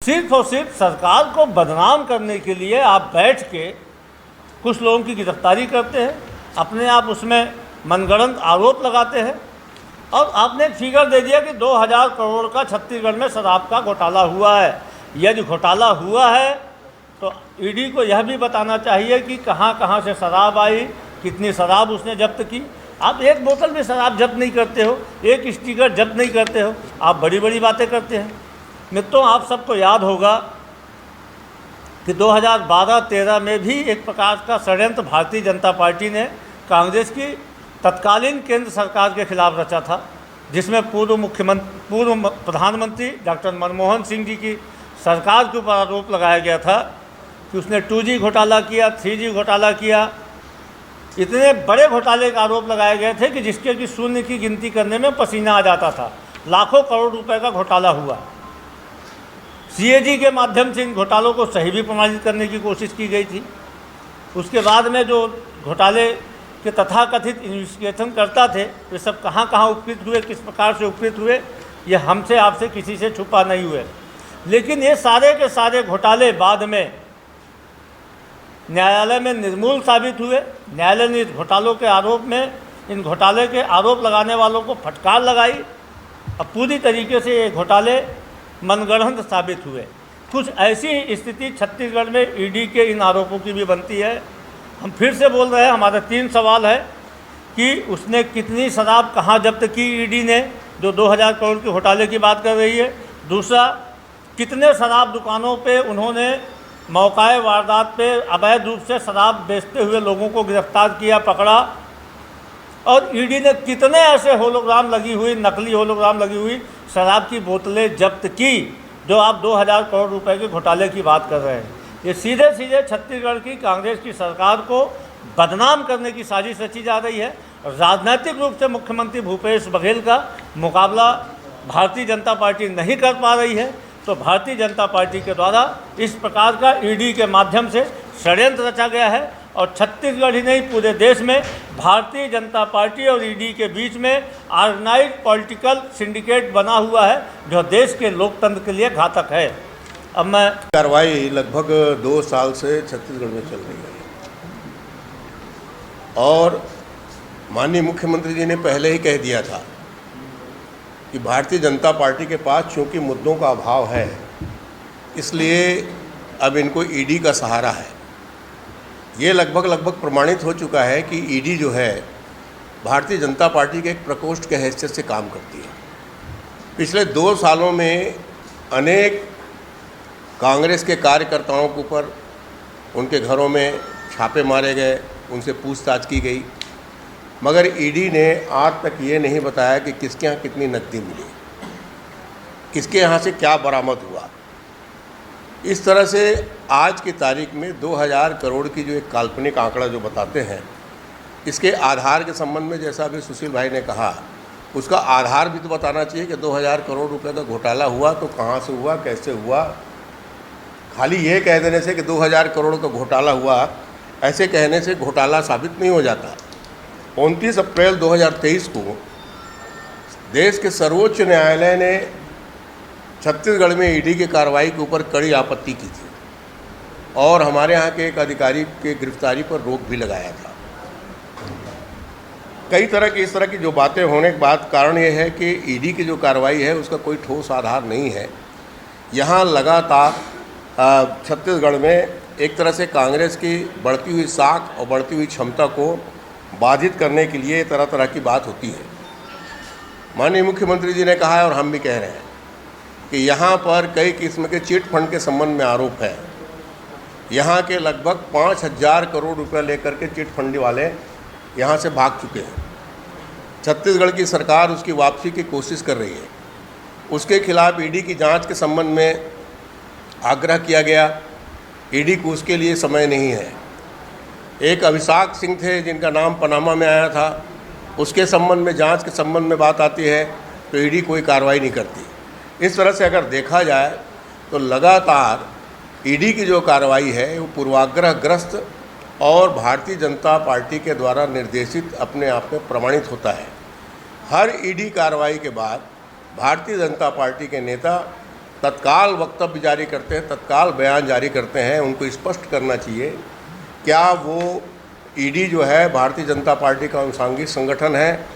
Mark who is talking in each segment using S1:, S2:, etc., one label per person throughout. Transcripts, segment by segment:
S1: सिर्फ और सिर्फ सरकार को बदनाम करने के लिए आप बैठ के कुछ लोगों की गिरफ्तारी करते हैं, अपने आप उसमें मनगढ़ंत आरोप लगाते हैं और आपने एक फिगर दे दिया कि 2000 करोड़ का छत्तीसगढ़ में शराब का घोटाला हुआ है। यदि घोटाला हुआ है तो ईडी को यह भी बताना चाहिए कि कहाँ कहाँ से शराब आई, कितनी शराब उसने जब्त की। आप एक बोतल में शराब जब्त नहीं करते हो, एक स्टिकर जब्त नहीं करते हो, आप बड़ी बड़ी बातें करते हैं। मित्रों, आप सबको याद होगा कि 2012-13 में भी एक प्रकार का षड्यंत्र भारतीय जनता पार्टी ने कांग्रेस की तत्कालीन केंद्र सरकार के खिलाफ रचा था, जिसमें पूर्व प्रधानमंत्री डॉक्टर मनमोहन सिंह जी की सरकार के ऊपर आरोप लगाया गया था कि उसने 2G घोटाला किया, 3G घोटाला किया। इतने बड़े घोटाले का आरोप लगाए गए थे कि जिसके कि शून्य की गिनती करने में पसीना आ जाता था। लाखों करोड़ रुपए का घोटाला हुआ। CAG के माध्यम से इन घोटालों को सही भी प्रमाणित करने की कोशिश की गई थी। उसके बाद में जो घोटाले के तथाकथित इन्वेस्टिगेशन करता थे, वे सब कहाँ कहाँ उपकृत हुए, किस प्रकार से उपकृत हुए, ये हमसे आपसे किसी से छुपा नहीं हुए। लेकिन ये सारे के सारे घोटाले बाद में न्यायालय में निर्मूल साबित हुए। न्यायालय ने इस घोटालों के आरोप में, इन घोटाले के आरोप लगाने वालों को फटकार लगाई। अब पूरी तरीके से ये घोटाले मनगढ़ंत साबित हुए। कुछ ऐसी स्थिति छत्तीसगढ़ में ईडी के इन आरोपों की भी बनती है। हम फिर से बोल रहे हैं, हमारे 3 सवाल है कि उसने कितनी शराब कहाँ जब्त की ईडी ने, जो 2000 करोड़ के घोटाले की बात कर रही है। दूसरा, कितने शराब दुकानों पे उन्होंने मौकाए वारदात पे अवैध रूप से शराब बेचते हुए लोगों को गिरफ्तार किया, पकड़ा। और ईडी ने कितने ऐसे होलोग्राम लगी हुई, नकली होलोग्राम लगी हुई शराब की बोतलें जब्त की, जो आप 2000 करोड़ रुपए के घोटाले की बात कर रहे हैं। ये सीधे सीधे छत्तीसगढ़ की कांग्रेस की सरकार को बदनाम करने की साजिश रची जा रही है। राजनीतिक रूप से मुख्यमंत्री भूपेश बघेल का मुकाबला भारतीय जनता पार्टी नहीं कर पा रही है, तो भारतीय जनता पार्टी के द्वारा इस प्रकार का ईडी के माध्यम से षड्यंत्र रचा गया है। और छत्तीसगढ़ ही नहीं, पूरे देश में भारतीय जनता पार्टी और ईडी के बीच में ऑर्गेनाइज्ड पॉलिटिकल सिंडिकेट बना हुआ है, जो देश के लोकतंत्र के लिए घातक है। अब मैं
S2: कार्रवाई लगभग 2 साल से छत्तीसगढ़ में चल रही है और माननीय मुख्यमंत्री जी ने पहले ही कह दिया था कि भारतीय जनता पार्टी के पास चूंकि मुद्दों का अभाव है, इसलिए अब इनको ईडी का सहारा है। ये लगभग प्रमाणित हो चुका है कि ईडी जो है भारतीय जनता पार्टी के एक प्रकोष्ठ के हैसियत से काम करती है। पिछले 2 सालों में अनेक कांग्रेस के कार्यकर्ताओं के ऊपर उनके घरों में छापे मारे गए, उनसे पूछताछ की गई, मगर ईडी ने आज तक ये नहीं बताया कि किसके यहाँ कितनी नकदी मिली, किसके यहाँ से क्या बरामद हुआ। इस तरह से आज की तारीख में 2000 करोड़ की जो एक काल्पनिक आंकड़ा जो बताते हैं, इसके आधार के संबंध में जैसा अभी सुशील भाई ने कहा, उसका आधार भी तो बताना चाहिए कि 2000 करोड़ रुपए का घोटाला हुआ तो कहाँ से हुआ, कैसे हुआ। खाली ये कह देने से कि 2000 करोड़ का घोटाला हुआ, ऐसे कहने से घोटाला साबित नहीं हो जाता। 29 अप्रैल 2023 को देश के सर्वोच्च न्यायालय ने छत्तीसगढ़ में ईडी की कार्रवाई के ऊपर कड़ी आपत्ति की थी और हमारे यहाँ के एक अधिकारी के गिरफ्तारी पर रोक भी लगाया था। कई तरह की इस तरह की जो बातें होने के बाद कारण ये है कि ईडी की जो कार्रवाई है उसका कोई ठोस आधार नहीं है। यहाँ लगातार छत्तीसगढ़ में एक तरह से कांग्रेस की बढ़ती हुई साख और बढ़ती हुई क्षमता को बाधित करने के लिए तरह तरह की बात होती है। माननीय मुख्यमंत्री जी ने कहा है और हम भी कह रहे हैं कि यहाँ पर कई किस्म के चिट फंड के संबंध में आरोप है। यहाँ के लगभग 5000 करोड़ रुपये लेकर के चिट फंड वाले यहाँ से भाग चुके हैं। छत्तीसगढ़ की सरकार उसकी वापसी की कोशिश कर रही है। उसके खिलाफ ईडी की जांच के संबंध में आग्रह किया गया। ईडी को उसके लिए समय नहीं है। एक अभिषेक सिंह थे जिनका नाम पनामा में आया था, उसके संबंध में जांच के संबंध में बात आती है तो ईडी कोई कार्रवाई नहीं करती। इस तरह से अगर देखा जाए तो लगातार ईडी की जो कार्रवाई है वो पूर्वाग्रहग्रस्त और भारतीय जनता पार्टी के द्वारा निर्देशित अपने आप में प्रमाणित होता है। हर ईडी कार्रवाई के बाद भारतीय जनता पार्टी के नेता तत्काल वक्तव्य जारी करते हैं, तत्काल बयान जारी करते हैं, उनको स्पष्ट करना चाहिए क्या वो ईडी जो है भारतीय जनता पार्टी का अनुषांगिक संगठन है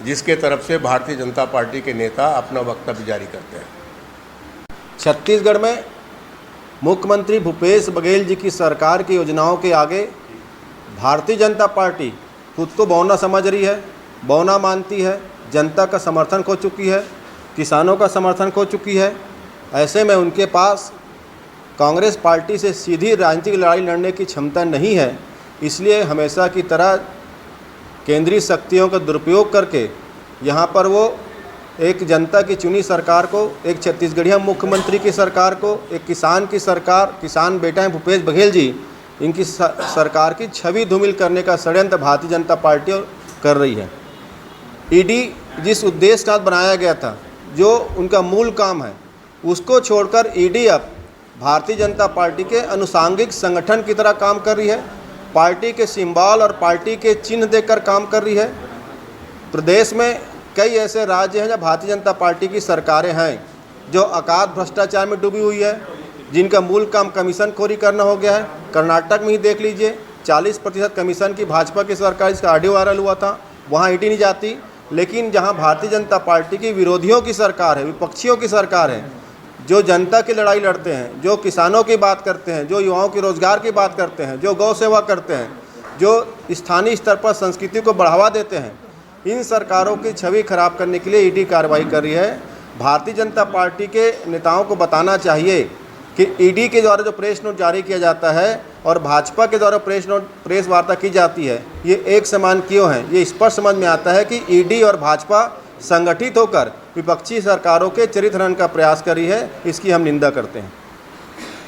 S2: जिसके तरफ से भारतीय जनता पार्टी के नेता अपना वक्तव्य जारी करते हैं।
S3: छत्तीसगढ़ में मुख्यमंत्री भूपेश बघेल जी की सरकार की योजनाओं के आगे भारतीय जनता पार्टी खुद को बौना समझ रही है, बौना मानती है, जनता का समर्थन खो चुकी है, किसानों का समर्थन खो चुकी है। ऐसे में उनके पास कांग्रेस पार्टी से सीधी राजनीतिक लड़ाई लड़ने की क्षमता नहीं है। इसलिए हमेशा की तरह केंद्रीय शक्तियों का दुरुपयोग करके यहाँ पर वो एक जनता की चुनी सरकार को, एक छत्तीसगढ़िया मुख्यमंत्री की सरकार को, एक किसान की सरकार, किसान बेटा हैं भूपेश बघेल जी, इनकी सरकार की छवि धूमिल करने का षड्यंत्र भारतीय जनता पार्टी कर रही है। ईडी जिस उद्देश्य के साथ बनाया गया था, जो उनका मूल काम है, उसको छोड़कर ईडी अब भारतीय जनता पार्टी के अनुषांगिक संगठन की तरह काम कर रही है। पार्टी के सिंबल और पार्टी के चिन्ह देकर काम कर रही है। प्रदेश में कई ऐसे राज्य हैं जहाँ भारतीय जनता पार्टी की सरकारें हैं जो अकाल भ्रष्टाचार में डूबी हुई है, जिनका मूल काम कमीशन खोरी करना हो गया है। कर्नाटक में ही देख लीजिए, 40% कमीशन की भाजपा की सरकार, इसका ऑडियो वायरल हुआ था, वहाँ ईडी नहीं जाती। लेकिन जहाँ भारतीय जनता पार्टी की विरोधियों की सरकार है, विपक्षियों की सरकार है, जो जनता की लड़ाई लड़ते हैं, जो किसानों की बात करते हैं, जो युवाओं के रोजगार की बात करते हैं, जो गौ सेवा करते हैं, जो स्थानीय स्तर पर संस्कृति को बढ़ावा देते हैं, इन सरकारों की छवि खराब करने के लिए ईडी कार्रवाई कर रही है। भारतीय जनता पार्टी के नेताओं को बताना चाहिए कि ईडी के द्वारा जो प्रेस नोट जारी किया जाता है और भाजपा के द्वारा प्रेस वार्ता की जाती है, ये एक समान क्यों है। ये स्पष्ट समझ में आता है कि ईडी और भाजपा संगठित होकर विपक्षी सरकारों के चरित्र हनन का प्रयास करी है। इसकी हम निंदा करते हैं।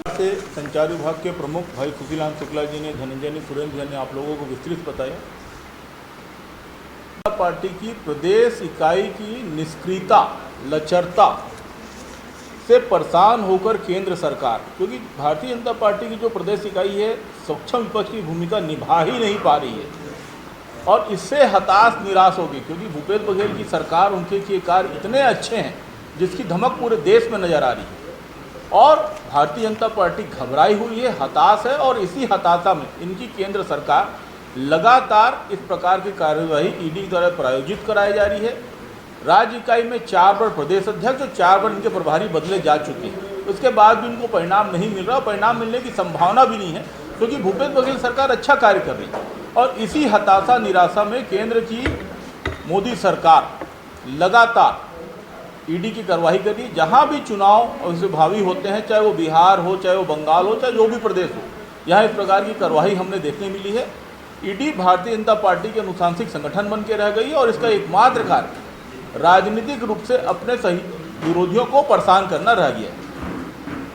S4: से संचार विभाग के प्रमुख भाई खुशीलाल शुक्ला जी ने, धनंजय ने, सुरेंद्र जी ने आप लोगों को विस्तृत बताया। पार्टी की प्रदेश इकाई की निष्क्रियता, लचरता से परेशान होकर केंद्र सरकार, क्योंकि भारतीय जनता पार्टी की जो प्रदेश इकाई है सक्षम विपक्ष की भूमिका निभा ही नहीं पा रही है और इससे हताश निराश होगी, क्योंकि भूपेश बघेल की सरकार, उनके किए कार्य इतने अच्छे हैं जिसकी धमक पूरे देश में नजर आ रही है और भारतीय जनता पार्टी घबराई हुई है, हताश है और इसी हताशा में इनकी केंद्र सरकार लगातार इस प्रकार की कार्यवाही ईडी द्वारा प्रायोजित कराई जा रही है। राज्य इकाई में 4 बार प्रदेश अध्यक्ष और 4 बार इनके प्रभारी बदले जा चुके हैं, उसके बाद भी इनको परिणाम नहीं मिल रहा, परिणाम मिलने की संभावना भी नहीं है, क्योंकि भूपेश बघेल सरकार अच्छा कार्य कर रही है और इसी हताशा निराशा में केंद्र की मोदी सरकार लगातार ईडी की कार्रवाई कर रही है। जहाँ भी चुनाव भावी होते हैं, चाहे वो बिहार हो, चाहे वो बंगाल हो, चाहे जो भी प्रदेश हो, यहाँ इस प्रकार की कार्रवाई हमने देखने मिली है। ईडी भारतीय जनता पार्टी के अनुशांसिक संगठन बन के रह गई है और इसका एकमात्र कार्य राजनीतिक रूप से अपने सही विरोधियों को परेशान करना रह गया है।